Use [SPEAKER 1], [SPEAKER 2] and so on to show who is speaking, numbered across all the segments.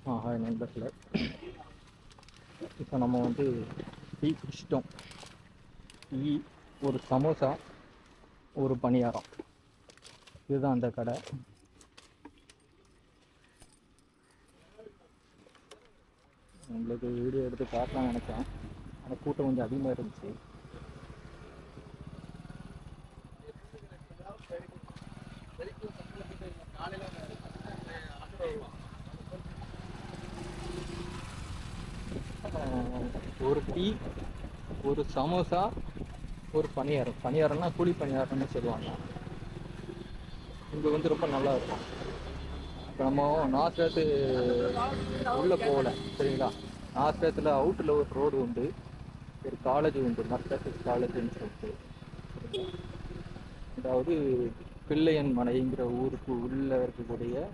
[SPEAKER 1] Hi நண்பர்களே, இப்போ நம்ம வந்து டீ குடிச்சிட்டோம். டீ, ஒரு சமோசா, ஒரு பணியாரம், இதுதான் அந்த கடை. உங்களுக்கு வீடியோ எடுத்து காட்டலாம்னு நினச்சேன், ஆனால் கூட்டம் கொஞ்சம் அதிகமாக இருந்துச்சு. ஒரு டீ, ஒரு சமோசா, ஒரு பணியாரம். பணியாரம்னா குழி பணியாரம்னு சொல்லுவாங்க. இங்கே வந்து ரொம்ப நல்லா இருக்கும். இப்போ நம்ம நாசரத்து உள்ளே போகல, சரிங்களா? நாசரத்தில் அவுட்டில் ஒரு ரோடு உண்டு, ஒரு காலேஜ் உண்டு, மர்கசிஸ் காலேஜ்னு சொல்லிட்டு. அதாவது பிள்ளையன் மலைங்கிற ஊருக்கு உள்ளே இருக்கக்கூடிய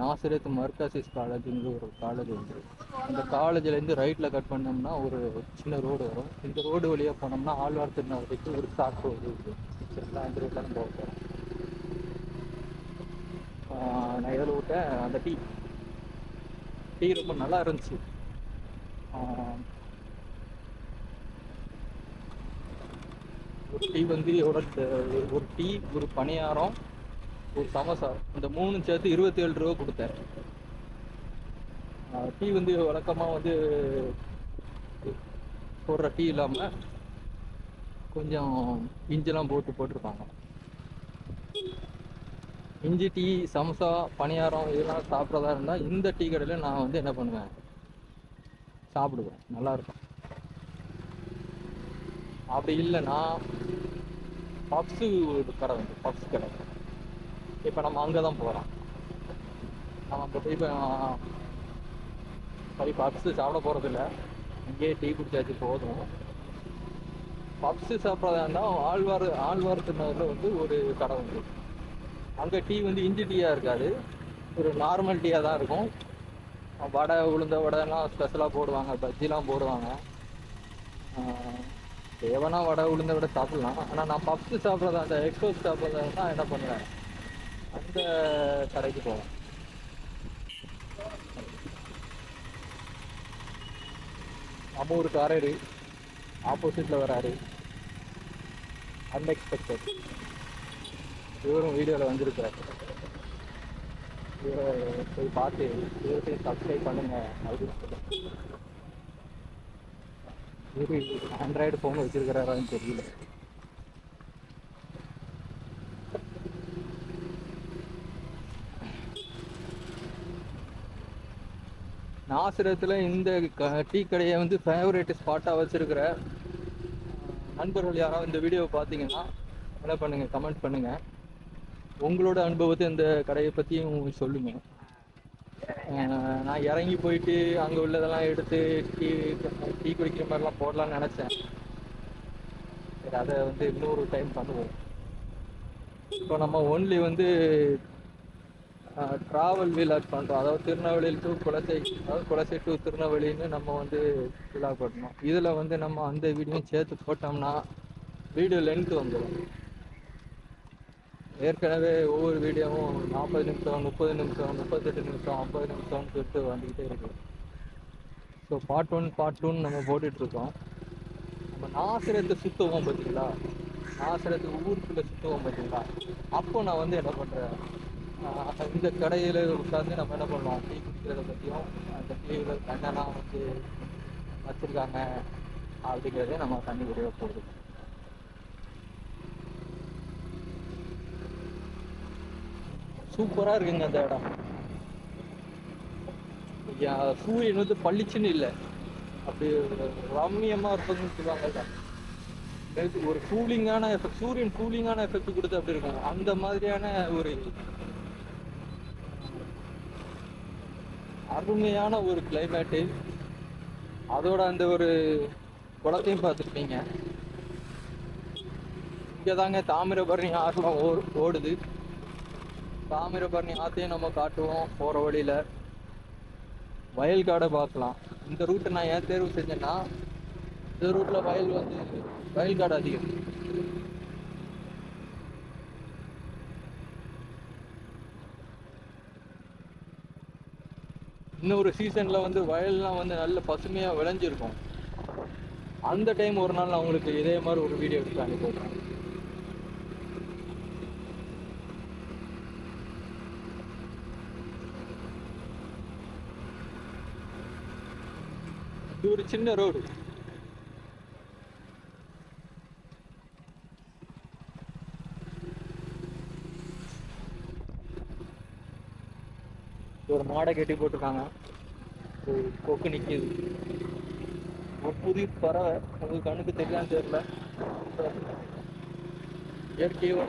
[SPEAKER 1] நாசரத் மர்கசிஸ் காலேஜுங்கிற ஒரு காலேஜ் உண்டு. அந்த காலேஜ்லேருந்து ரைட்டில் கட் பண்ணோம்னா ஒரு சின்ன ரோடு வரும். இந்த ரோடு வழியாக போனோம்னா ஆழ்வார் திருநகருக்கு ஒரு ஸ்டாப் ரோடு இருக்குது. சரிங்களா? அந்த ரோட்டில் நம்ம போகிறோம். நான் எதில் விட்டேன், அந்த டீ ரொம்ப நல்லா இருந்துச்சு. ஒரு டீ வந்து எவ்வளோ, ஒரு டீ, ஒரு பணியாரம், ஒரு சமோசா, இந்த மூணு சேர்த்து 27 ரூபா கொடுத்தேன். டீ வந்து வழக்கமாக வந்து போடுற டீ இல்லாமல் கொஞ்சம் இஞ்சிலாம் போட்டிருப்பாங்க. இஞ்சி டீ, சமோசா, பணியாரம் இதெல்லாம் சாப்பிட்றதா இருந்தால் இந்த டீ கடையில் நான் வந்து என்ன பண்ணுவேன், சாப்பிடுவேன். நல்லாயிருக்கும். அப்படி இல்லைன்னா பப்ஸு கடை வந்து பப்ஸ் கடை. இப்போ நம்ம அங்கே தான் போகிறோம். நம்ம இப்போ சரி பப்ஸு சாப்பிட போகிறதில்ல, இங்கேயே டீ குடிச்சாச்சு போதும். பப்ஸு சாப்பிட்றதா இருந்தால் ஆழ்வார் திருநகரில் வந்து ஒரு கடை உண்டு. அங்கே டீ வந்து இஞ்சி டீயாக இருக்காது, ஒரு நார்மல் டீயாக தான் இருக்கும். வடை, உளுந்த வடைலாம் ஸ்பெஷலாக போடுவாங்க, பஜ்ஜிலாம் போடுவாங்க. தேவைன்னா வடை, உளுந்த வடை சாப்பிட்லாம். ஆனால் நான் பப்ஸு சாப்பிட்றதா, அந்த எக்ஸ்போஸ் சாப்பிட்றதா தான் என்ன பண்ணுவேன், அந்த கடைக்கு போவேன். நம்ம ஒரு காரரு ஆப்போசிட்டில் வராரு, அன்எக்ஸ்பெக்டட். இவரும் வீடியோவில் வந்திருக்காரு. இவரை போய் பார்த்து இவர்கிட்டையும் சப்ஸ்கிரைப் பண்ணுங்க அப்படின்னு சொல்லி. இவரு ஆண்ட்ராய்டு ஃபோன் வச்சிருக்கிறாரான்னு தெரியல. நாசிரத்தில் இந்த டீ கடையை வந்து ஃபேவரேட் ஸ்பாட்டாக வச்சுருக்கிற நண்பர்கள் யாராவது இந்த வீடியோவை பார்த்தீங்கன்னா என்ன பண்ணுங்கள், கமெண்ட் பண்ணுங்கள். உங்களோட அனுபவத்தை இந்த கடையை பற்றியும் சொல்லுங்கள். நான் இறங்கி போயிட்டு அங்கே உள்ளதெல்லாம் எடுத்து டீ குடிக்கிற மாதிரிலாம் போடலான்னு நினச்சேன். சரி, அதை வந்து இன்னொரு டைம் பண்ணுவோம். இப்போ நம்ம ஒன்லி வந்து ட்ராவல் விலாக் பண்ணுறோம். அதாவது திருநெல்வேலி டு குலசை, அதாவது குலசை டு திருநெல்வேலின்னு நம்ம வந்து விலாக் பண்ணணும். இதில் வந்து நம்ம அந்த வீடியோவும் சேர்த்து போட்டோம்னா வீடியோ லென்த் வந்துடும். ஏற்கனவே ஒவ்வொரு வீடியோவும் 40 நிமிஷம், 30 நிமிஷம், 38 நிமிஷம், 50 நிமிஷம்னு சொல்லிட்டு வந்துக்கிட்டே இருக்குது. ஸோ பார்ட் 1 பார்ட் 2 நம்ம போட்டுட்ருக்கோம். நம்ம நாசிரத்தை சுற்றுவோம் பார்த்தீங்களா, நாசிரத்து ஊருக்குள்ளே சுற்றுவோம் பார்த்தீங்களா, அப்போ நான் வந்து என்ன பண்ணுறேன், இந்த கடையில் உட்காந்து நம்ம என்ன பண்ணுவோம், டீ குடிக்கிறத பற்றியும் அந்த டீயில் என்னெல்லாம் வந்து வச்சுருக்காங்க அப்படிங்கிறதே நம்ம தண்ணி விரைவாக போடுது. சூப்பராக இருக்குங்க அந்த இடம். சூரியன் வந்து பளிச்சுன்னு இல்லை, அப்படி ரம்மியமாக இருப்பதுன்னு சொல்லுவாங்கல்ல, ஒரு கூலிங்கான எஃபெக்ட், சூரியன் கூலிங்கான எஃபெக்ட் கொடுத்து அப்படி இருக்கும். அந்த மாதிரியான ஒரு அருமையான ஒரு கிளைமேட்டு. அதோட அந்த ஒரு குளத்தையும் பார்த்துருப்பீங்க. இங்கே தாங்க தாமிரபரணி ஆறுலாம் ஓடுது. தாமிரபரணி ஆற்றையும் நம்ம காட்டுவோம் போகிற வழியில். வயல் காடை பார்க்கலாம். இந்த ரூட்டை நான் ஏன் தேர்வு செஞ்சேன்னா, இந்த ரூட்டில் வயல் காடு அதிகம். இன்னொரு சீசனில் வந்து வயல்லாம் வந்து நல்ல பசுமையாக விளைஞ்சிருக்கும். அந்த டைம் ஒரு நாள் நான் உங்களுக்கு இதே மாதிரி ஒரு வீடியோ எடுத்து அனுப்பிடுறேன். இது ஒரு சின்ன ரோடு. ஒரு மாடை கட்டி போட்டிருக்காங்க. ஒரு கொக்கு நிற்கிது. ஒரு புதிய பறவை, உங்களுக்கு கண்ணுக்கு தெரியான்னு தெரியல. இயற்கையோட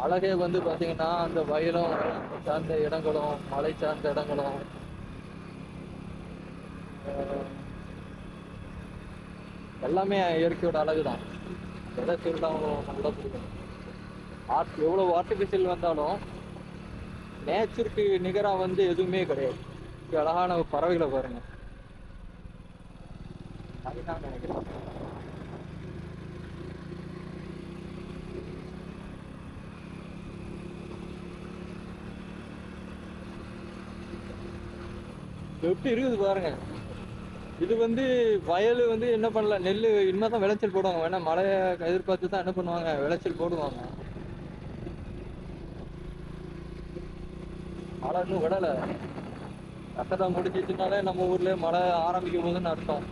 [SPEAKER 1] அழகே வந்து பார்த்தீங்கன்னா அந்த வயலும் சார்ந்த இடங்களும் மலை சார்ந்த இடங்களும் எல்லாமே இயற்கையோட அழகு தான். எதை சொல்லிட்டாலும் நல்லா புரியும். எவ்வளோ ஆர்டிஃபிஷியல் வந்தாலும் நேச்சருக்கு நிகராக வந்து எதுவுமே கிடையாது. அழகான பறவைகளை பாருங்க. அதுதான் நினைக்கிறேன். எப்படி இருக்குது பாருங்க. இது வந்து வயல் வந்து என்ன பண்ணல, நெல் இனிமே தான் விளைச்சல் போடுவாங்க. வேணா மழையை எதிர்பார்த்து தான் என்ன பண்ணுவாங்க, விளைச்சல் போடுவாங்க. மழை இன்னும் விடலை. தசரா முடிஞ்சிச்சுனாலே நம்ம ஊர்ல மழை ஆரம்பிக்கும் போதுன்னு அர்த்தம்.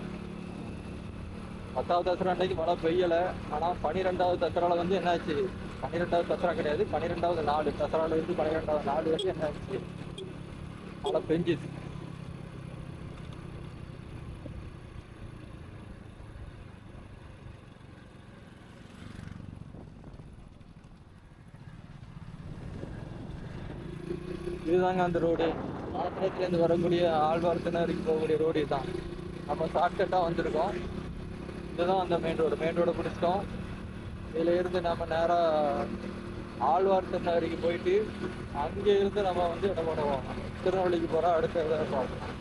[SPEAKER 1] 10வது தசரா அன்னைக்கு மழை பெய்யலை. ஆனால் 12வது தசரால வந்து என்னாச்சு, 12வது தசரா கிடையாது, 12வது நாள், தசரால இருந்து 12வது நாள் வந்து என்னாச்சு, மழை பெஞ்சிச்சு. இதுதாங்க அந்த ரோடு. ஆத்திரத்துலேருந்து வரக்கூடிய ஆழ்வார்த்தினருக்கு போகக்கூடிய ரோடு இதுதான். நம்ம ஷார்ட்கட்டாக வந்திருக்கோம். இதுதான் அந்த மெயின் ரோடை பிடிச்சிட்டோம். இதில் இருந்து நம்ம நேராக ஆழ்வார்த்தினருக்கு போயிட்டு அங்கே இருந்து நம்ம வந்து என்ன பண்ணுவோம், திருநெல்வேலிக்கு போகிறோம். அடுத்த இதை பார்ப்போம்.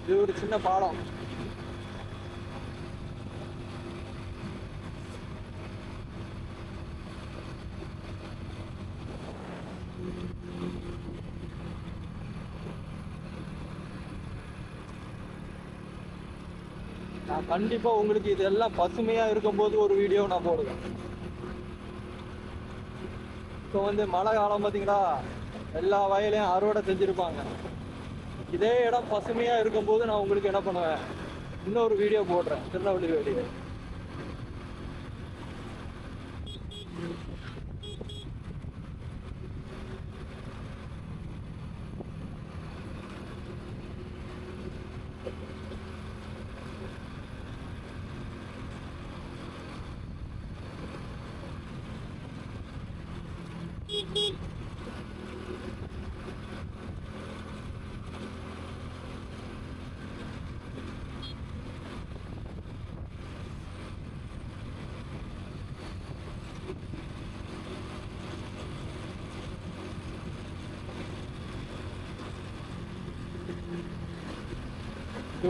[SPEAKER 1] இது ஒரு சின்ன பாலம். நான் கண்டிப்பா உங்களுக்கு இதெல்லாம் பசுமையா இருக்கும்போது ஒரு வீடியோ நான் போடுவேன். இப்போ வந்து மழை காலம் பார்த்தீங்களா, எல்லா வயலையும் அறுவடை செஞ்சுருப்பாங்க. இதே இடம் பசுமையாக இருக்கும்போது நான் உங்களுக்கு என்ன பண்ணுவேன், இன்னொரு வீடியோ போடுறேன், திருநெல்வேலி வீடியோ.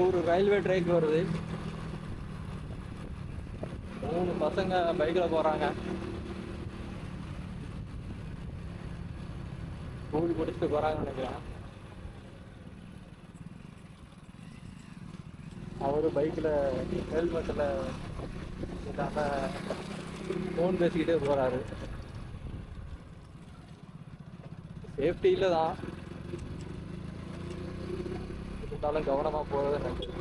[SPEAKER 1] ஒரு ரயில்வே ட்ராக் வருது. 3 பசங்க பைக்கில் போகிறாங்க. கூலி பிடிச்சிட்டு போகிறாங்கன்னு நினைக்கிறேன். அவரு பைக்கில் ஹெல்மெட்டில் இல்லாமல் ஃபோன் பேசிக்கிட்டே போகிறாரு. சேஃப்டி இல்லை தான், இருந்தாலும் கவனமாக போகிறது நல்லது.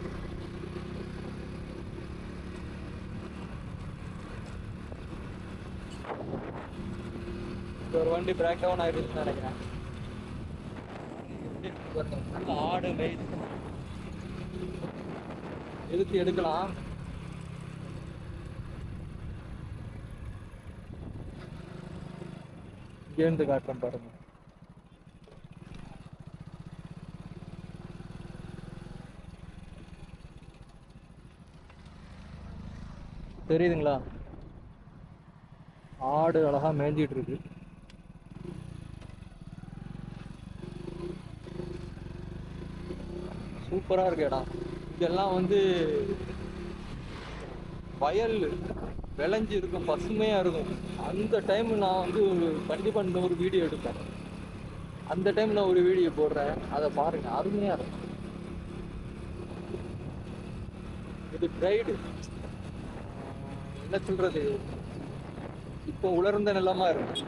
[SPEAKER 1] ஒரு வண்டி பிரேக் டவுன் ஆகிடுச்சுன்னு நினைக்கிறேன். ஆடு வெயிட் இழுத்து எடுக்கலாம். இங்கேருந்து காட்டுறேன் பாருங்க. தெரியுதுங்களா? ஆடு அழகா மேய்ஞ்சிட்டு இருக்கு. சூப்பரா இருக்கு இடம். இதெல்லாம் வந்து வயல் விளைஞ்சி இருக்கும், பசுமையா இருக்கும். அந்த டைம் நான் வந்து கண்டிப்பா இந்த ஒரு வீடியோ எடுப்பேன். அந்த டைம் நான் ஒரு வீடியோ போடுறேன், அதை பாருங்க, அருமையா இருக்கும். இது பிரைடு என்ன சொல்றது, இப்போ உலர்ந்த நிலமா இருக்கு.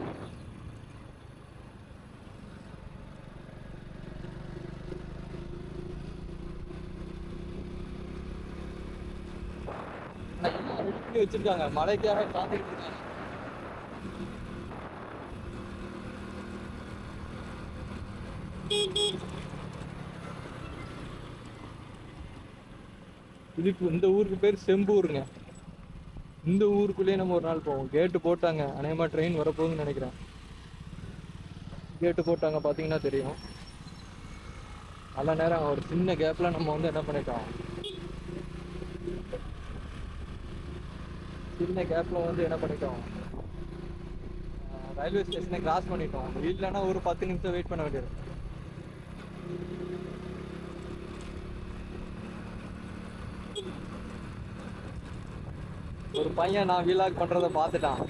[SPEAKER 1] வச்சிருக்காங்க, மழைக்காக காத்துக்கிட்டு இருக்காங்க. இதுக்கு இந்த ஊருக்கு பேர் செம்பூருங்க. இந்த ஊருக்குள்ளேயே நம்ம ஒரு நாள் போவோம். கேட்டு போட்டாங்க, அநேகமா ட்ரெயின் வரப்போகுதுன்னு நினைக்கிறேன். கேட்டு போட்டாங்க, பார்த்தீங்கன்னா தெரியும். நல்ல நேரம் ஒரு சின்ன கேப்ல நம்ம வந்து என்ன பண்ணிட்டோம், சின்ன கேப்ல வந்து என்ன பண்ணிட்டோம், ரயில்வே ஸ்டேஷனை கிராஸ் பண்ணிட்டோம். இல்லைன்னா ஒரு 10 நிமிஷம் வெயிட் பண்ண வேண்டியது. ஒரு பையன் நான் வீலாக் பண்றதை பார்த்துட்டான்.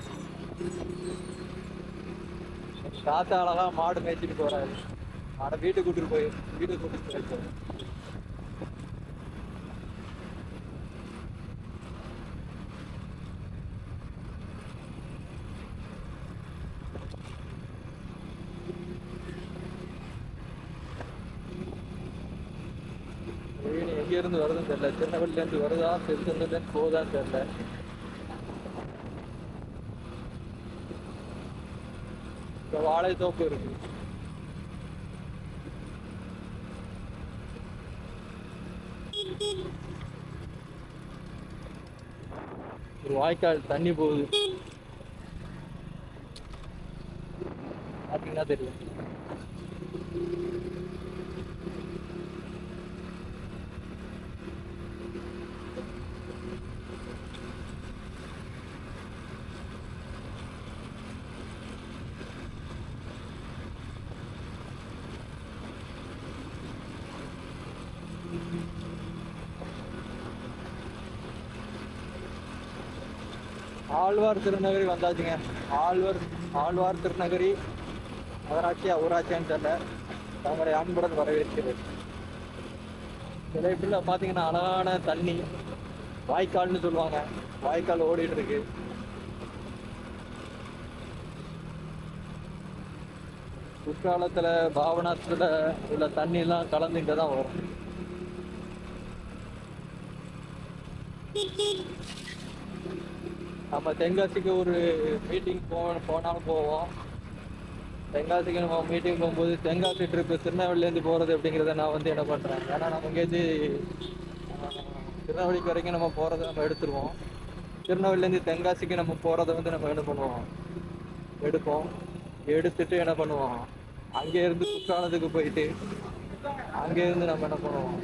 [SPEAKER 1] தாத்தா அழகா மாடு மேய்ச்சிட்டு போறாரு. ஆனா வீட்டுக்கு கூட்டிட்டு போயிருக்கோம். எங்க இருந்து வருதுன்னு தெரியல. திருநெல்வேலில இருந்து வருதா, திருச்செந்தூர்ல இருந்து போகுதான்னு தெரியல. இந்த வாழை தோப்பு இருக்கு. ஒரு வாய்க்கால் தண்ணி போகுது, பாத்தீங்கன்னா தெரியும். ஆழ்வார் திருநகரி வந்தாச்சுங்க. ஆழ்வார் திருநகரி நகராட்சியா ஊராட்சியான்னு தெரியல. தங்களை அன்புடன் வரவேற்கிறது. சிலைக்குள்ள பார்த்தீங்கன்னா அழகான தண்ணி, வாய்க்கால்னு சொல்லுவாங்க, வாய்க்கால் ஓடிட்டு இருக்கு. குற்றாலத்துல பாவனாத்துல உள்ள தண்ணி எல்லாம் கலந்து இங்க தான் வரும். நம்ம தென்காசிக்கு ஒரு மீட்டிங் போனாலும் போவோம். தென்காசிக்கு நம்ம மீட்டிங் போகும்போது தென்காசி ட்ரிப்பு திருநெல்வேலியிலேருந்து போகிறது அப்படிங்கிறத நான் வந்து என்ன பண்ணுறேன், ஏன்னா நம்ம இங்கேருந்து திருநெல்வேலிக்கு வரைக்கும் நம்ம போகிறத நம்ம எடுத்துருவோம். திருநெல்வேலியிலேருந்து தென்காசிக்கு நம்ம போகிறத வந்து நம்ம என்ன பண்ணுவோம், எடுப்போம். எடுத்துட்டு என்ன பண்ணுவோம், அங்கேருந்து குற்றாலத்துக்கு போயிட்டு அங்கேருந்து நம்ம என்ன பண்ணுவோம்,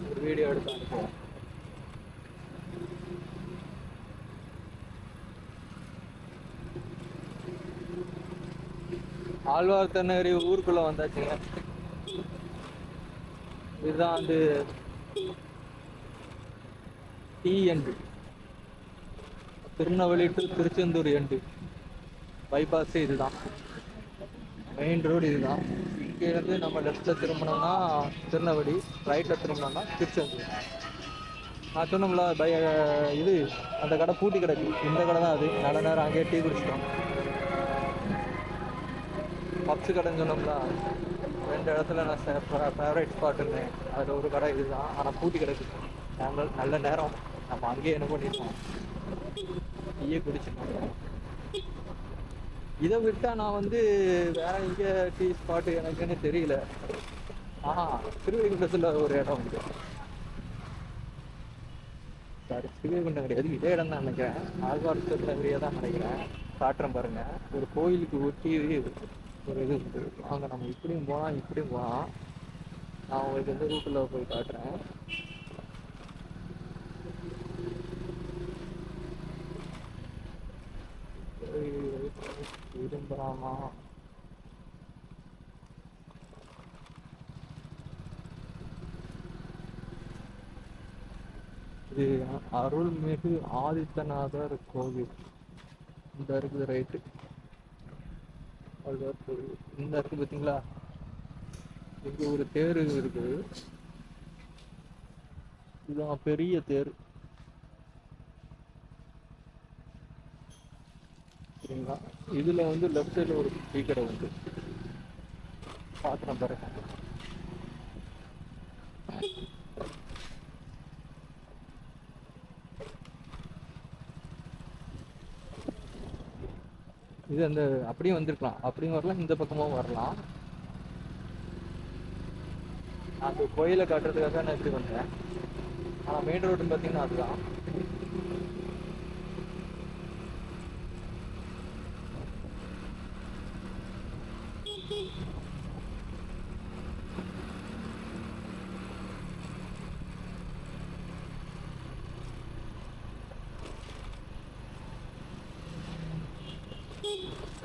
[SPEAKER 1] ஒரு வீடியோ எடுத்து அனுப்புவோம். ஆழ்வார் திருநகரி ஊருக்குள்ள வந்தாச்சுங்க. இதுதான் வந்து the end, Tirunelveli to Tiruchendur end bypass. இதுதான் மெயின் ரோடு. இதுதான். இங்கேருந்து நம்ம லெஃப்டில் திரும்பினோம்னா திருநெல்வேலி, ரைட்டில் திரும்பினோம்னா திருச்செந்தூர். நான் சொன்னோம்ல இது அந்த கடை பூட்டி கிடக்கு, இந்த கடை தான் அது. நல்ல நேரம் அங்கேயே டீ குடிச்சிட்டோம். பப்ஸு கடைன்னு சொன்னோம்ல, 2 இடத்துல நான் ஃபேவரேட் ஸ்பாட் இருந்தேன். அதில் ஒரு கடை இதுதான், ஆனால் பூட்டி கிடக்கு. நாங்கள் நல்ல நேரம் நம்ம அங்கேயே என்ன பண்ணிட்டோம், டீயே குடிச்சிட்டோம். இதை விட்டால் நான் வந்து வேற எங்கே டீ ஸ்பாட்டு எனக்குன்னு தெரியல. ஸ்ரீவைகுண்டத்தில் ஒரு இடம் உண்டு. சாரி, ஸ்ரீவைகுண்டம் கிடையாது, இதே இடம் தான் நினைக்கிறேன். ஆழ்வார் திருநகரியை தான் நினைக்கிறேன். காட்டுறேன் பாருங்க. ஒரு கோயிலுக்கு ஒட்டி ஒரு இது இருக்கு. வாங்க நம்ம இப்படியும் போகலாம், இப்படியும் போகலாம். நான் உங்களுக்கு எந்த ரூட்டில் போய் காட்டுறேன். விரும்பலாமா? இது அருள்மிகு ஆதித்தநாதர் கோவில். இந்த இருக்குது ரைட்டு. இந்த இருக்கு பார்த்தீங்களா? இங்கே ஒரு தேர் இருக்குது. இதுதான் பெரிய தேர். சரிங்களா? இதில் வந்து லெஃப்ட் சைடில் ஒரு டீ கடை உண்டு. பார்க்குறேன் பாருங்க. இது அந்த அப்படியும் வந்திருக்கலாம், அப்படியும் வரலாம், இந்த பக்கமும் வரலாம். அந்த கோயிலை காட்டுறதுக்காக நான் இப்படி வந்தேன். ஆனால் மெயின் ரோடுன்னு பார்த்தீங்கன்னா அதுதான்.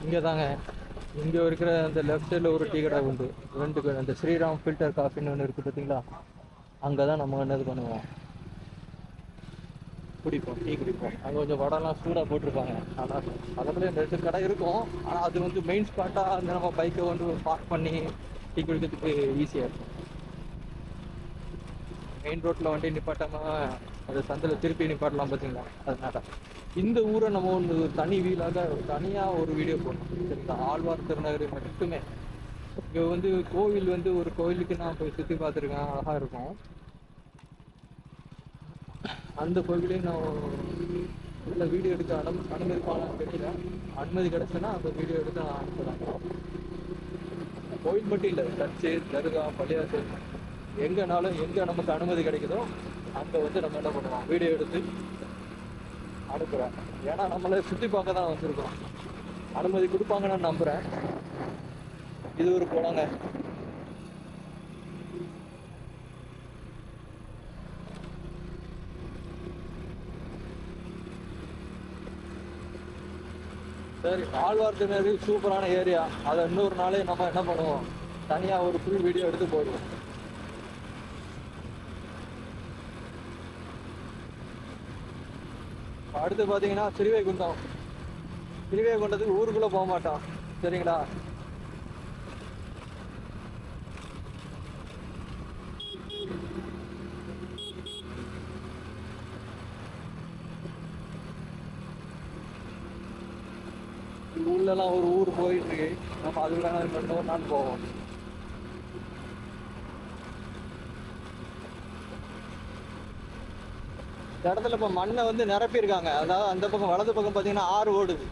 [SPEAKER 1] இங்கே தாங்க, இங்கே இருக்கிற அந்த லெஃப்ட் சைடில் ஒரு டீ கடை உண்டு. 2 கடை. அந்த ஸ்ரீராம் ஃபில்டர் காஃபின்னு ஒன்று இருக்குது பார்த்தீங்களா? அங்கே தான் நம்ம என்னது பண்ணுவோம், குடிப்போம், டீ குடிப்போம். அங்கே கொஞ்சம் வடைலாம் சூடாக போட்டிருப்பாங்க. ஆனால் பக்கத்தில் 2 கடை இருக்கும். ஆனால் அது வந்து மெயின் ஸ்பாட்டாக அந்த நம்ம பைக்கை வந்து பார்க் பண்ணி டீ குடிக்கிறதுக்கு ஈஸியாக இருக்கும். மெயின் ரோட்டில் வண்டி நிப்பாட்டாமல் அந்த சந்தில் திருப்பி நிப்பாட்டலாம் பார்த்தீங்களா? அதனால இந்த ஊரை நம்ம ஒன்று தனி வீலாக தனியாக ஒரு வீடியோ போடணும். சரிங்களா? ஆழ்வார் திருநகரி மட்டுமே. இங்கே வந்து கோவில் வந்து ஒரு கோயிலுக்கு நான் போய் சுற்றி பார்த்துருக்கேன், அழகாக இருக்கும். அந்த கோவிலையும் நான் உள்ள வீடியோ எடுக்க அனுமதிப்பானான்னு தெரியல. அனுமதி கிடச்சுன்னா அந்த வீடியோ எடுத்து நான் அனுப்புகிறேன். கோயில் மட்டும் இல்லை, சர்ச்சு, தர்கா, பள்ளியாசல், எங்கேனாலும் எங்கே நமக்கு அனுமதி கிடைக்குதோ அங்கே வந்து நம்ம என்ன பண்ணுவோம், வீடியோ எடுத்து அனுப்புகிறேன். ஏன்னா நம்மளை சுற்றி பார்க்க தான் வச்சுருக்கோம். அனுமதி கொடுப்பாங்கன்னு நான் நம்புகிறேன். இது ஒரு குளங்க. சரி, ஆழ்வார் திருநகரி சூப்பரான ஏரியா. அதை இன்னொரு நாளே நம்ம என்ன பண்ணுவோம், தனியாக ஒரு ஃபுல் வீடியோ எடுத்து போடுவோம். அடுத்து பார்த்தீங்கன்னா ஸ்ரீவைகுண்டம். ஸ்ரீவைகுண்டத்துக்கு ஊருக்குள்ளே போக மாட்டோம். சரிங்களா? உள்ளெல்லாம் ஒரு ஊர் போயிட்டு இருக்கு. நம்ம அதுக்கான இன்னொரு நாள் போவோம். இந்த இடத்துல இப்போ மண்ணை வந்து நிரப்பியிருக்காங்க. அதாவது அந்த பக்கம் வலது பக்கம் பார்த்தீங்கன்னா ஆறு ஓடுது.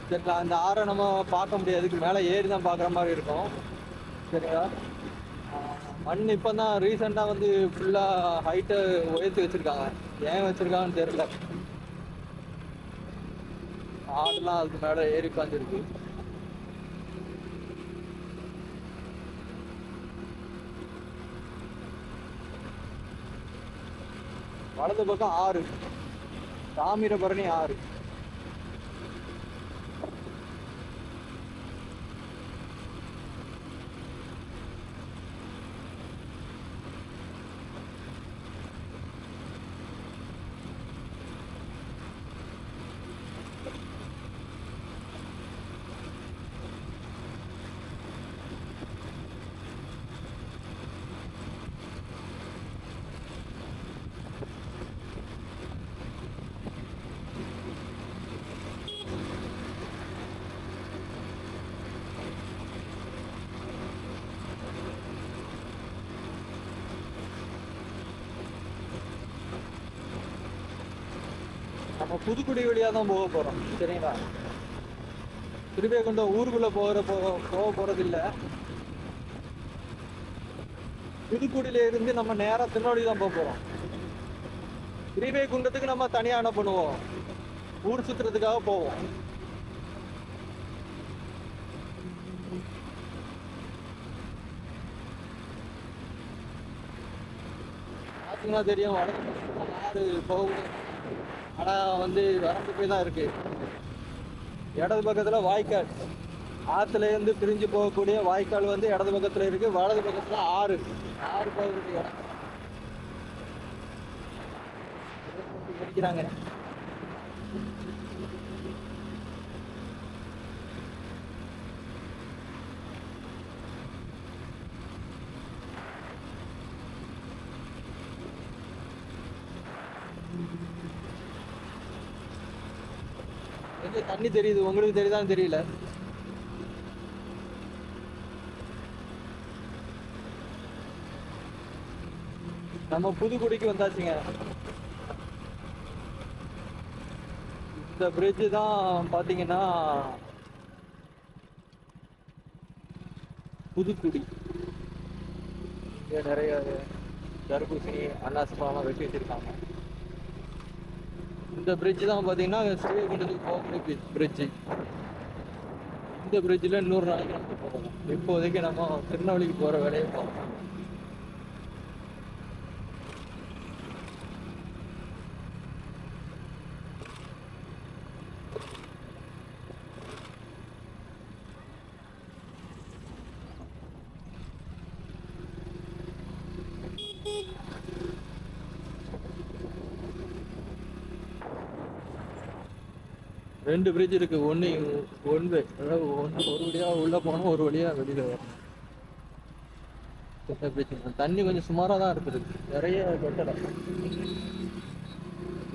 [SPEAKER 1] சரிங்களா? அந்த ஆறை நம்ம பார்க்க முடியாது, அதுக்கு மேலே ஏறி தான் பார்க்குற மாதிரி இருக்கும். சரிங்களா? மண் இப்போ தான் ரீசெண்டாக வந்து ஃபுல்லாக ஹைட்டை உயர்த்தி வச்சுருக்காங்க. ஏன் வச்சுருக்காங்கன்னு தெரியல. ஆடுலாம் அதுக்கு மேலே ஏறி உட்காந்துருக்கு. வலது பக்கம் ஆறு, தாமிரபரணி ஆறு. நம்ம புதுக்குடி வழியாக தான் போக போகிறோம். சரிங்களா? ஸ்ரீவைகுண்டம் ஊருக்குள்ளே போக போகிறது இல்லை. புதுக்குடியில இருந்து நம்ம நேராக திருநெல்வேலி தான் போக போகிறோம். ஸ்ரீவைகுண்டத்துக்கு நம்ம தனியாக என்ன பண்ணுவோம், ஊர் சுற்றுறதுக்காக போவோம். பார்த்தீங்கன்னா தெரியும், வடக்கு பக்கம் ஆறு போகுது. ஆனால் வந்து வரம்பு போய் தான் இருக்கு. இடது பக்கத்தில் வாய்க்கால், ஆற்றுலேருந்து பிரிஞ்சு போகக்கூடிய வாய்க்கால் வந்து இடது பக்கத்தில் இருக்கு. வலது பக்கத்தில் ஆறு ஆறு போகக்கூடிய இடம் முடிக்கிறாங்க. எங்க தண்ணி தெரியுது, உங்களுக்கு தெரியுதான்னு தெரியல. நம்ம புதுக்குடிக்கு வந்தாச்சுங்க. இந்த பிரிட்ஜு தான் பார்த்தீங்கன்னா புதுக்குடி. இங்கே நிறைய தர்பூசணி, அன்னாசி பழம்லாம் வெட்டி வச்சிருக்காங்க. இந்த பிரிட்ஜு தான் பார்த்தீங்கன்னா ஸ்ரீவைகுண்டத்துக்கு போகக்கூடிய பிரிட்ஜு. இந்த பிரிட்ஜில் இன்னொரு நாளைக்கு நம்ம போகலாம். இப்போதைக்கு நம்ம திருநெல்வேலிக்கு போகிற வேலையை பார்ப்போம். ரெண்டு பிரிட்ஜ் இருக்கு. ஒன் வே, அதாவது ஒரு வழியாக உள்ளே போனோம், ஒரு வழியாக வெளியில் வரணும். இந்த பிரிட்ஜ் தண்ணி கொஞ்சம் சுமாராக தான் இருக்குது, நிறைய கட்டலை.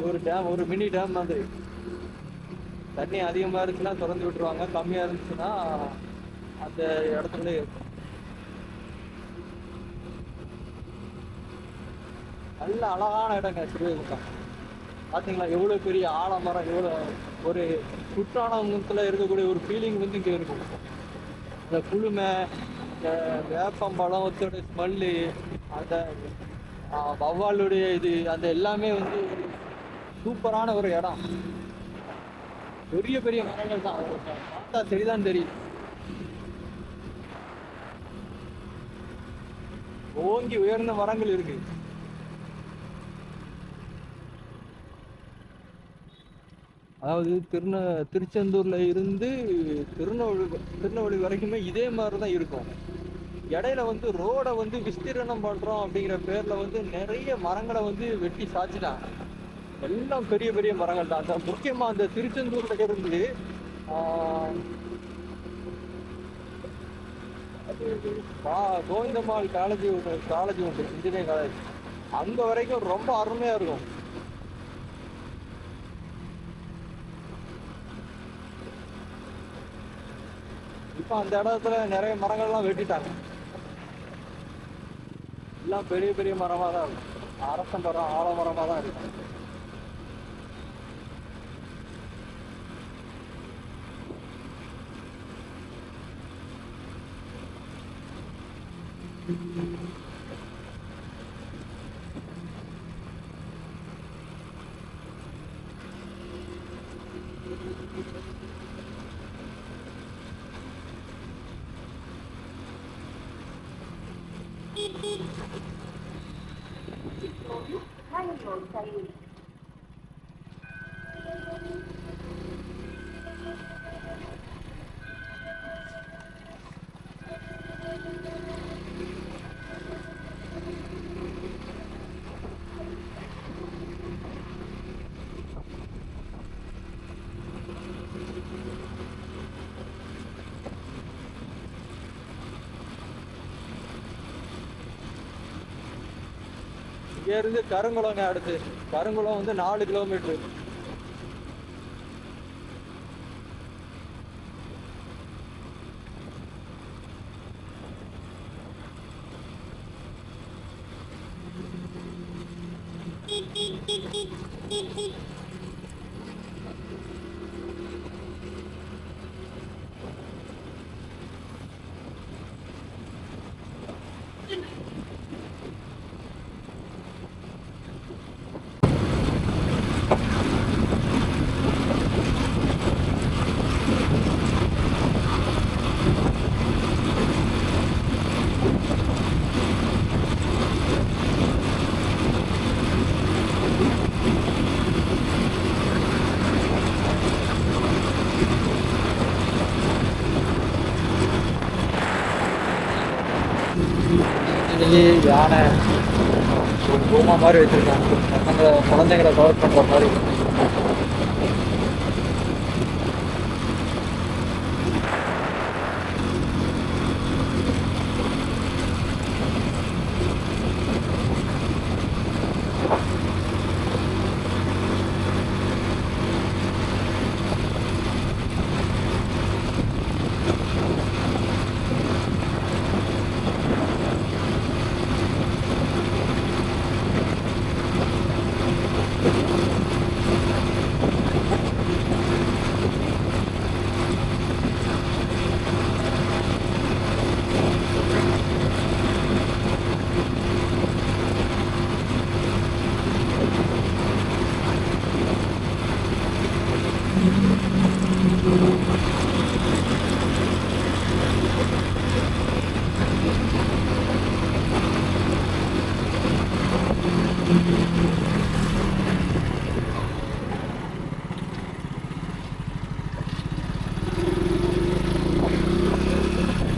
[SPEAKER 1] ஒரு டேம், ஒரு மினி டேம் மாதிரி. தண்ணி அதிகமாக இருந்துச்சுன்னா திறந்து விட்டுருவாங்க, கம்மியாக இருந்துச்சுன்னா அந்த இடத்துக்குள்ளே இருக்கும். நல்ல அழகான இடங்க ஸ்ரீவைகுண்டம். பார்த்தீங்களா எவ்வளோ பெரிய ஆலமரம், எவ்வளோ ஒரு குற்றாலத்தில் இருக்கக்கூடிய ஒரு ஃபீலிங் வந்து இங்கே இருக்கும். இந்த குளுமை, இந்த வேப்பம்பழத்தோட ஸ்மெல்லு, அந்த வவ்வாலுடைய இது, அந்த எல்லாமே வந்து சூப்பரான ஒரு இடம். பெரிய பெரிய மரங்கள் தான், பார்த்தா சரிதான் தெரியும். ஓங்கி உயர்ந்த மரங்கள் இருக்கு. அதாவது திருச்செந்தூர்ல இருந்து திருநெல்வேலி வரைக்குமே இதே மாதிரி தான் இருக்கும். இடையில வந்து ரோடை வந்து விஸ்தீரணம் பண்றோம் அப்படிங்கிற பேர்ல வந்து நிறைய மரங்களை வந்து வெட்டி சாய்ச்சிட்டாங்க. எல்லாம் பெரிய பெரிய மரங்கள் தான். அந்த முக்கியமா அந்த திருச்செந்தூர்ல இருந்து கோவிந்தம்மாள் காலேஜ் உண்டு, இன்ஜினியரிங் காலேஜ், அங்க வரைக்கும் ரொம்ப அருமையா இருக்கும். இப்போ அந்த இடத்துல நிறைய மரங்கள்லாம் வெட்டிட்டாங்க. எல்லாம் பெரிய பெரிய மரமாக தான் இருக்கும். அரச மரம், ஆலமரமாக தான் இருக்கும். இங்க இருந்து கருங்குளங்க, அடுத்து கருங்குளம் வந்து 4 கிலோமீட்டர். பன்னி, யானை, ஒரு பூமா மாதிரி வச்சுருக்காங்க. பசங்க குழந்தைங்களை கவர் பண்ணுற மாதிரி.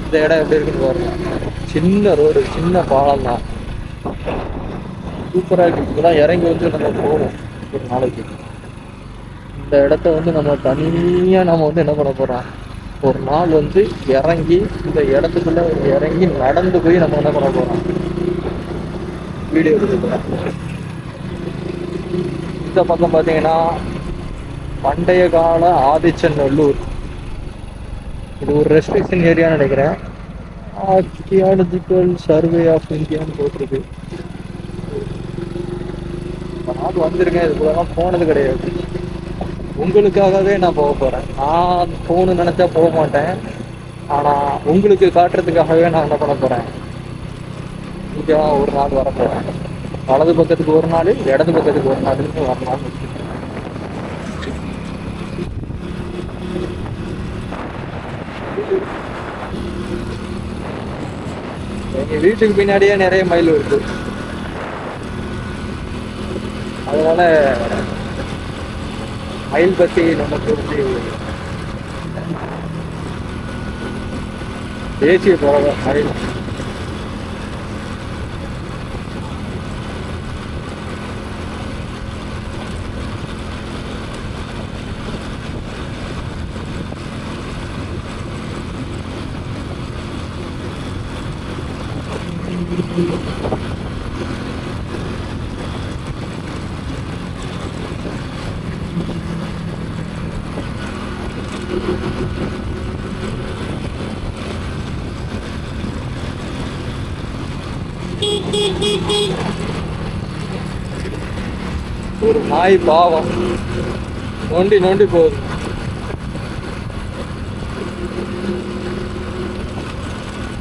[SPEAKER 1] இந்த இடம் எப்படி இருக்குன்னு பாருங்க. சின்ன ரோடு, சின்ன பாலம் தான், சூப்பராக இருக்கு. இதெல்லாம் இறங்கி வந்து நம்ம போகணும் ஒரு நாளைக்கு. இந்த இடத்த வந்து நம்ம தனியாக நம்ம வந்து என்ன பண்ண போகிறோம், ஒரு நாள் வந்து இறங்கி இந்த இடத்துக்குள்ள இறங்கி நடந்து போய் நம்ம என்ன பண்ண போகிறோம், வீடியோ எடுத்துக்கிறோம். இந்த பக்கம் பார்த்தீங்கன்னா பண்டைய கால ஆதிச்சநல்லூர், இது ஒரு ரெஸ்ட்ரிக்ஷன் ஏரியான்னு நினைக்கிறேன். ஆர்கியாலஜிக்கல் சர்வே ஆஃப் இந்தியான்னு போட்டிருக்கு. நாள் வந்திருக்கேன், இதுக்குள்ளலாம் போனது கிடையாது. உங்களுக்காகவே நான் போக போகிறேன். நான் போகணும்னு நினச்சா போக மாட்டேன், ஆனால் உங்களுக்கு காட்டுறதுக்காகவே நான் என்ன பண்ண போகிறேன், இங்கே ஒரு நாள் வர போகிறேன். வலது பக்கத்துக்கு ஒரு நாள், இடது பக்கத்துக்கு ஒரு நாள்னு வரலாம்னு வச்சுருக்கேன். எங்கள் வீட்டுக்கு பின்னாடியே நிறைய மயில் வருது, அதனால மயில் பற்றி நமக்கு வந்து தேசிய பறவை மயில். ஒரு நாய் பாவம் நோண்டி நோண்டி போகுது.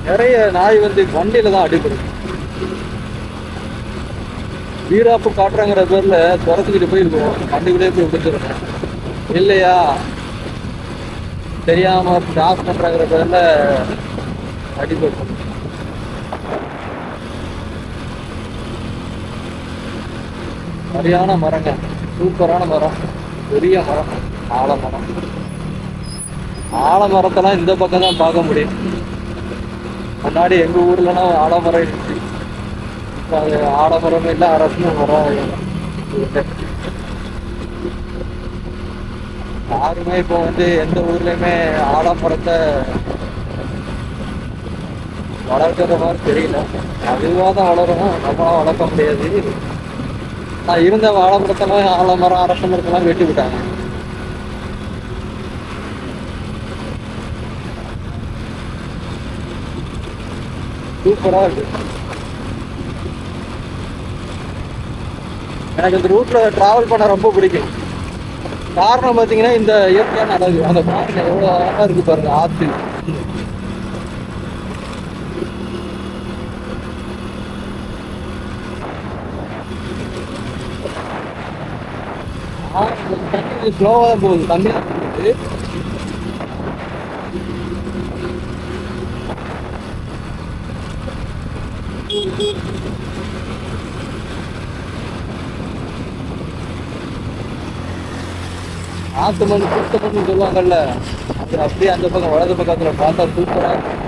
[SPEAKER 1] நிறைய நாய் வந்து வண்டியில தான் அடிபடுது. வீராப்பு காட்டுறாங்கிற பேர்ல துரத்துக்கிட்டு போயிருக்கோம், வண்டிக்குள்ளே போய் விடுத்துருக்கோம். இல்லையா தெரியாம கிராஸ் பண்றாங்கிற பேர்ல அடிபடும். சரியான மரங்க, சூப்பரான மரம், பெரிய மரம், ஆலமரம். ஆலமரத்தெல்லாம் இந்த பக்கம் தான் பார்க்க முடியும். முன்னாடி எங்க ஊர்லலாம் ஆலமரம் இருந்துச்சு, இப்போ அது ஆலமரம் இல்லை, அரசு மரம். யாருமே இப்போ வந்து எந்த ஊர்லயுமே ஆலமரத்தை வளர்க்கிற மாதிரி தெரியல. அதுவாக தான் வளரணும், நம்மளாம் வளர்க்க முடியாது. நான் இருந்த வாழைமரத்தெல்லாம், ஆலமரம், அரச மரத்தெல்லாம் வெட்டி விட்டாங்க. சூப்பரா இருக்கு. எனக்கு இந்த ரூட்ல டிராவல் பண்ண ரொம்ப பிடிக்கும். காரணம் பார்த்தீங்கன்னா இந்த இயற்கையான அழகு. அந்த பாருங்க எவ்வளோ அழகா இருக்கு பாருங்க, ஆத்து. தண்ணி ஸ்லோவாக தான் போகுது, தண்ணி தான் போகுது. ஆத்து மண் சுத்த மண்ணு சொல்லுவாங்கல்ல, அது அப்படியே அந்த பக்கம் வலது பக்கத்துல பார்த்தா சூப்பரா இருக்கும்.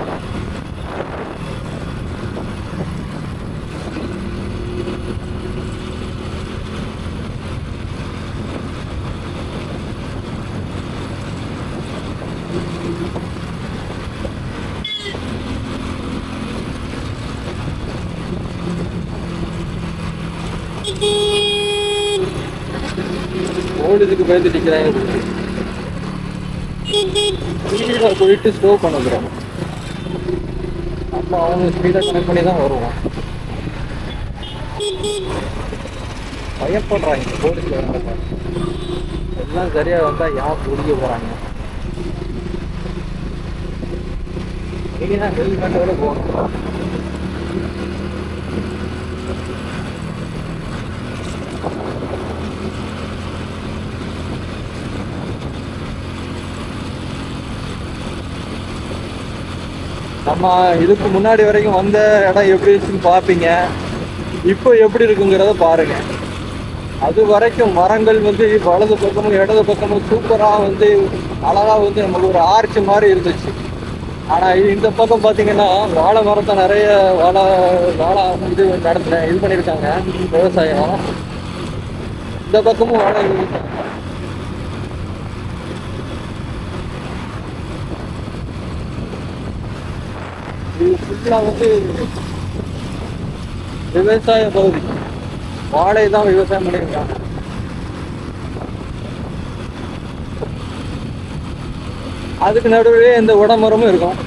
[SPEAKER 1] போலீஸுக்கு பயந்து நிற்கிறாங்க. ஸ்பீடாக போயிட்டு ஸ்லோ பண்ணுறோம். நம்ம அவங்க ஸ்பீடாக கனெக்ட் பண்ணி தான் வருவோம். பயப்படுறாங்க போலீஸில் வந்தாங்க. எல்லாம் சரியாக வந்தால் யார் பிடிக்க போகிறாங்க. நீங்கள் தான் ஹெல்மெட்டோட போகணும். நம்ம இதுக்கு முன்னாடி வரைக்கும் வந்த இடம் எப்படி இருக்குன்னு பார்ப்பீங்க. இப்போ எப்படி இருக்குங்கிறத பாருங்க. அது வரைக்கும் மரங்கள் வந்து வலது பக்கமும் இடது பக்கமும் சூப்பராக வந்து அழகாக வந்து நமக்கு ஒரு ஆர்ச்சி மாதிரி இருந்துச்சு. ஆனால் இந்த பக்கம் பார்த்தீங்கன்னா வாழை மரத்தை நிறைய வாழை இது இது பண்ணியிருக்காங்க விவசாயம். இந்த பக்கமும் வாழை இது ஃபுல்லாக வந்து விவசாய பகுதி. வாழை தான் விவசாயம் பண்ணியிருக்காங்க. அதுக்கு நடுவே இந்த உடமரமும் இருக்கும்.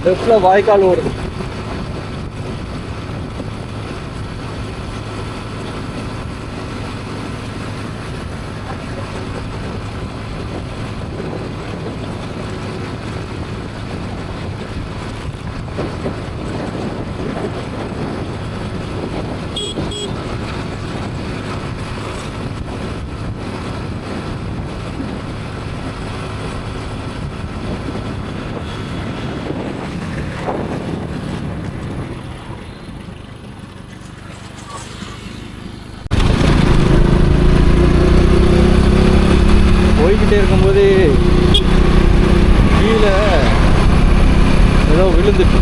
[SPEAKER 1] லெஃப்ட்ல வாய்க்கால் ஓடுது. போய்கிட்டே இருக்கும்போது கீழே ஏதோ விழுந்துட்டு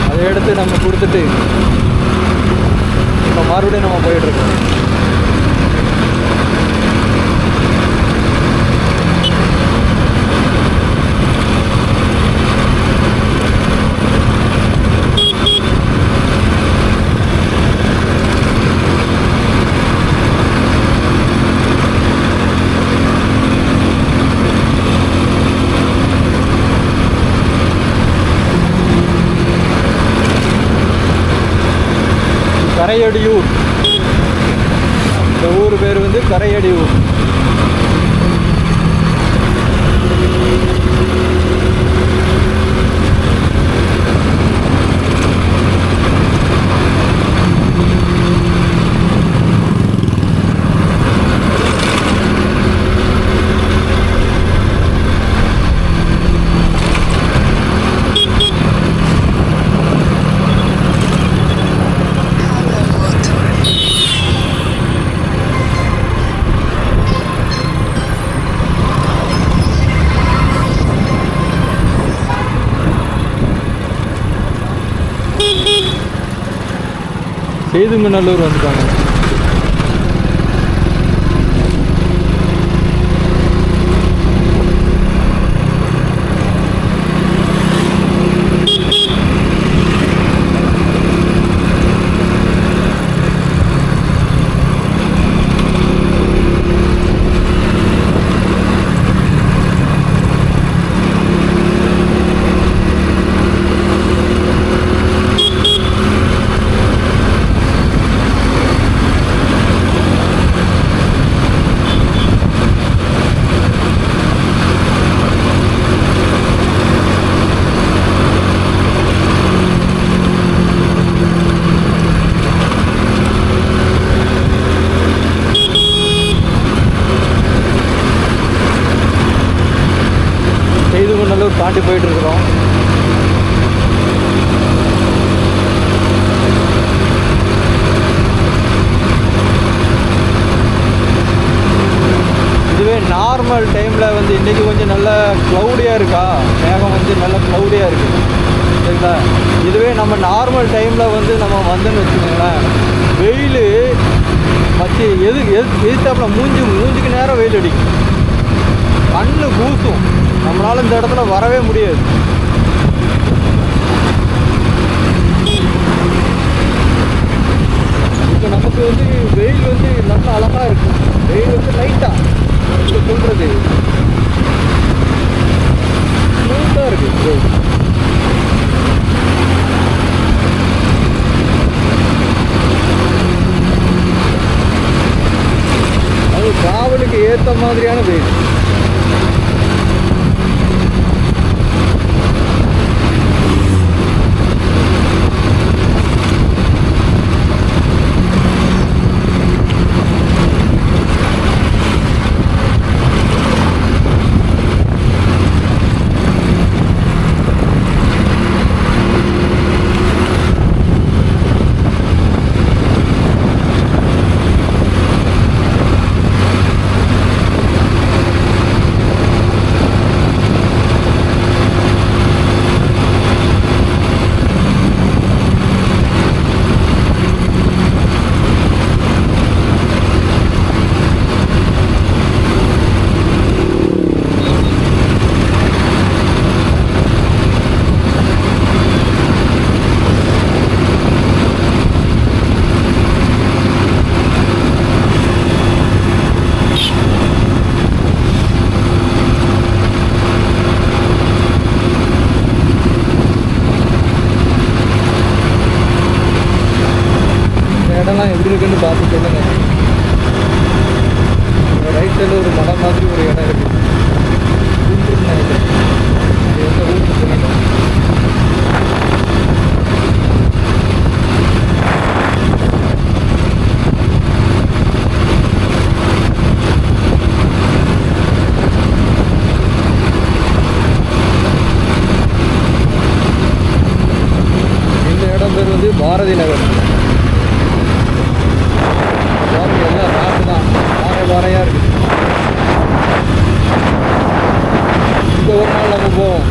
[SPEAKER 1] அதை எடுத்து நம்ம கொடுத்துட்டு இப்போ மறுபடியும் நம்ம போயிட்டு இருக்கோம். கரையடியூர். இந்த ஊர் பேர் வந்து கரையடியூர். சேதுங்கநல்லூர் வந்துட்டாங்க. தாண்டி போயிட்டுருக்குறோம். இதுவே நார்மல் டைமில் வந்து இன்றைக்கி கொஞ்சம் நல்ல க்ளவுடியாக இருக்கா, மேகம் வந்து நல்ல க்ளவுடியாக இருக்குது சரிங்களா. இதுவே நம்ம நார்மல் டைமில் வந்து நம்ம வந்தோன்னு வச்சுக்கோங்களேன், வெயில் வச்சு எதிர்த்தாப்புல மூஞ்சிக்கு நேரம் வெயில் அடிக்கும், கண்ணு கூசும், நம்மளால் இந்த இடத்துல வரவே முடியாது. இப்போ நமக்கு வந்து வெயில் வந்து நல்லா அழகாக இருக்கும். வெயில் வந்து லைட்டாக இப்போ சொல்கிறது ஸ்மூத்தாக இருக்குது வெயில். அது டிராவலுக்கு ஏற்ற மாதிரியான வெயில். இடம்லாம் எப்படி இருக்குன்னு பார்த்து சொல்லுங்க. ரைட் சைடில் ஒரு மலை மாதிரி ஒரு இடம் இருக்குது. எந்த ஊருக்கு சொல்லுங்க. இந்த இடம் பேர் வந்து பாரதி நகர். எல்லாம் ராக்கு தான், வாரையாக இருக்குது. இந்த ஒரு நாள் நம்ம போவோம்.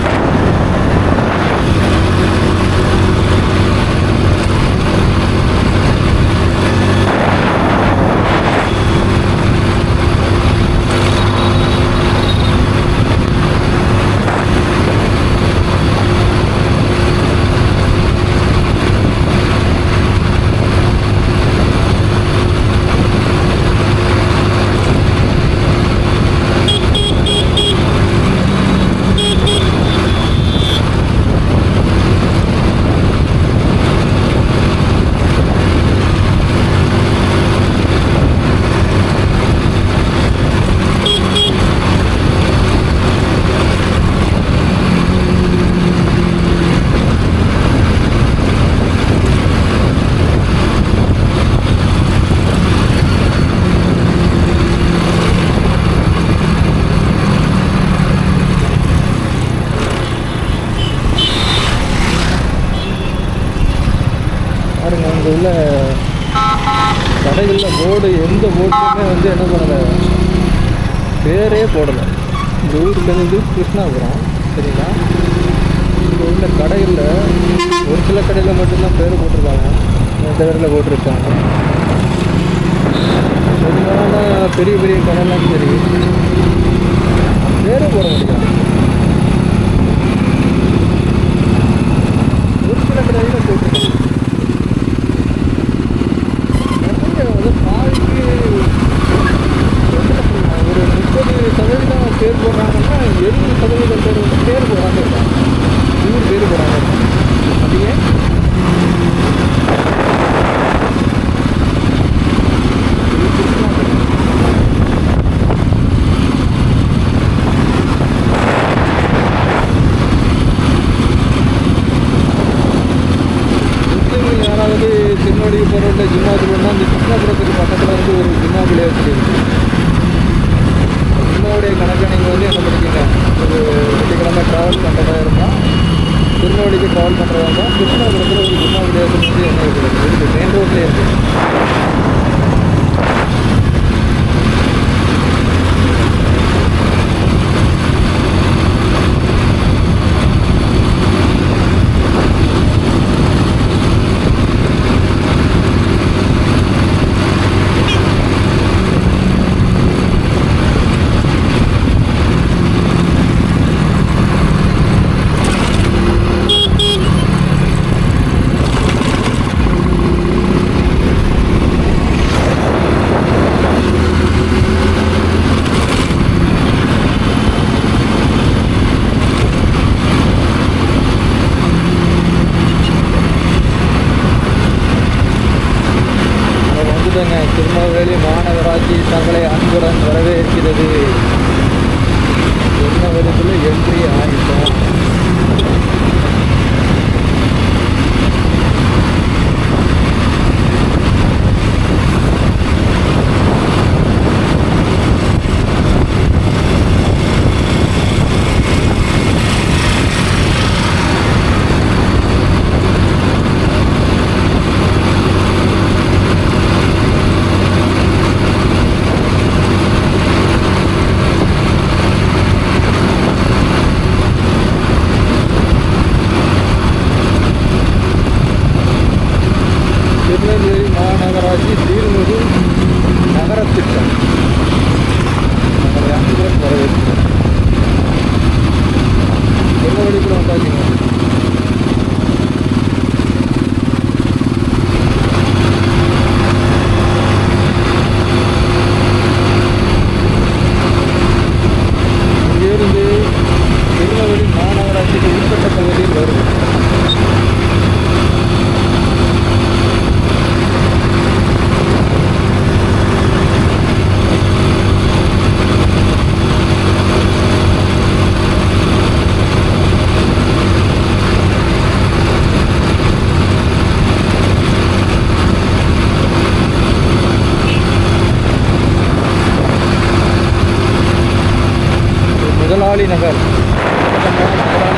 [SPEAKER 1] பாருங்க, அங்கே உள்ள கடைகளில் போர்டு, எந்த போர்டுமே வந்து என்ன பண்ணலை, பேரே போடலை. இந்த ஊருக்கு வந்து கிருஷ்ணாபுரம் சரிங்களா. இங்கே உள்ள கடைகளில் ஒரு சில கடையில் மட்டும்தான் பேர் போட்டிருக்காங்க, இந்த கடையில் போட்டிருக்காங்க. சரியான பெரிய பெரிய கடைலாம் சரி பேரே போட முடியாது. ஒரு சில கடையில் போட்டிருக்காங்க. ஒரு 30% பேர் போடுறாங்கன்னா 70% பேர் வந்து பேர் போடாமல் இருக்காங்க, ஊர் பேர் போடாமல் இருக்காங்க. அப்படியே யாராவது திருநெல்வேலி போகிறவங்க ஜிம்மாபுரம்னா அந்த கிருஷ்ணாபுரத்துக்கு பக்கத்தில் வந்து ஒரு ஜிம்மாபுரியாக வச்சுருக்கு. திருநெல்வேலி கணக்கு நீங்கள் வந்து என்ன பண்ணிக்கங்க, ஒரு வெள்ளிக்கிழமை ட்ராவல் பண்ணுறதா இருந்தால் திருநெல்வேலிக்கு ட்ராவல் பண்ணுறதா இருந்தால் கிருஷ்ணாபுரத்தில் ஒரு குருமா வித்தியாசம் வந்து என்ன இருக்குது, மெயின் ரோட்லேயே இருக்குது. திருநெல்வேலி மாநகராட்சி தங்களை அன்புடன் வரவேற்கிறது. திருநெல்வேலிக்குள்ள என்ட்ரி ஆகிட்டோம். திருநெல்வேலி மாநகராட்சி தீர்முது நகரத்திட்டம் தங்களை அன்புடன் வரவேற்கிறோம். திருநெல்வேலிக்குள்ள வந்தாச்சுங்க. இங்கிருந்து திருநெல்வேலி மாநகராட்சிக்கு உட்பட்ட பகுதியில் வரும். முதலாளி நகர், முதலாளி நகர்.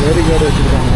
[SPEAKER 1] பேரிகார்டு வச்சுருக்காங்க.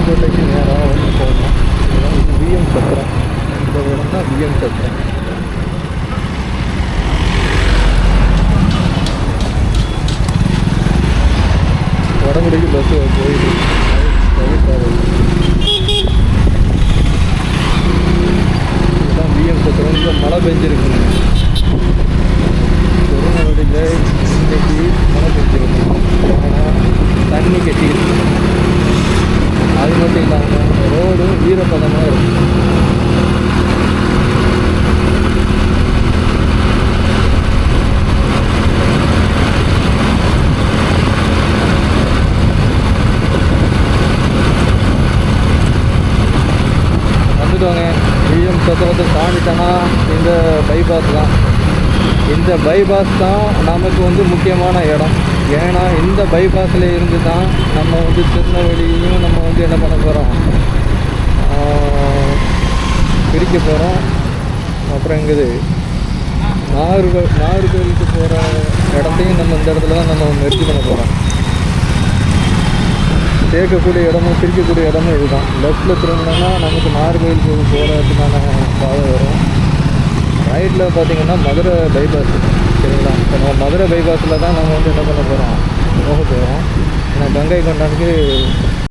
[SPEAKER 1] கோட்டைக்கு நேராக வந்து போகணும். இது விஎம் சத்திரம். இந்த இடம் தான் விஎம் சத்திரம். வடமுடிக்கு பஸ் போயிட்டு இதுதான் விஎம் சத்திரம். இங்கே மழை பெஞ்சிருக்குங்க. திருநெல்வேலியில் இன்னைக்கு மழை பெஞ்சிருக்கு. ஆனால் தண்ணி கட்டியிருக்கு. அது மட்டும் இல்லாமல் ரோடு ஈரப்பதமாக இருக்கும். வந்துட்டோங்க. விஎம் சத்திரத்தை தாண்டிட்டோன்னா இந்த பைபாஸ் தான். இந்த பைபாஸ் தான் நமக்கு வந்து முக்கியமான இடம். ஏன்னா இந்த பைபாஸில் இருந்து தான் நம்ம வந்து திருநெல்வேலியும் நம்ம வந்து என்ன பண்ண போகிறோம், பிரிக்க போகிறோம். அப்புறம் எங்குது நாகர்கோவிலுக்கு போகிற இடத்தையும் நம்ம இந்த இடத்துல தான் நம்ம மெர்ஜ் பண்ண போகிறோம். சேர்க்கக்கூடிய இடமும் பிரிக்கக்கூடிய இடமும் இதுதான். லெஃப்ட்டில் திரும்பினோன்னா நமக்கு நாகர்கோவில் போகிறதுக்கான பாதை வரும். ரைட்டில் பார்த்தீங்கன்னா மதுரை பைபாஸ். சரிங்களா? இப்போ நம்ம மதுரை பைபாஸில் தான் நம்ம வந்து என்ன பண்ண போகிறோம், போக போகிறோம். ஏன்னா கங்கை கொண்டானுக்கு